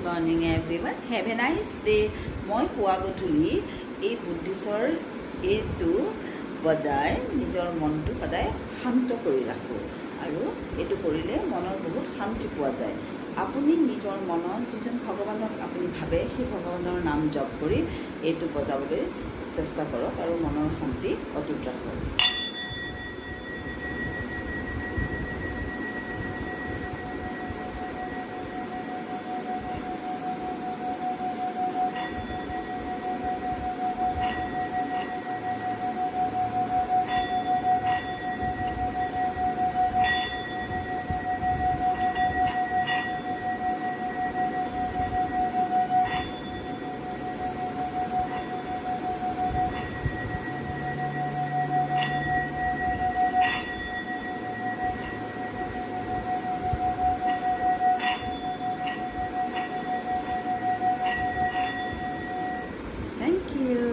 Morning everyone, have a nice day. মই পুৱা গধূলি এই বুদ্ধিছৰ এইটো বজাই নিজৰ মনটো সদায় শান্ত কৰি ৰাখোঁ আৰু এইটো কৰিলে মনৰ বহুত শান্তি পোৱা যায়। আপুনি নিজৰ মনত যিজন ভগৱানক আপুনি ভাবে সেই ভগৱানৰ নাম জপ কৰি এইটো বজাবলৈ চেষ্টা কৰক আৰু মনৰ শান্তি অটুট ৰাখক। Thank you.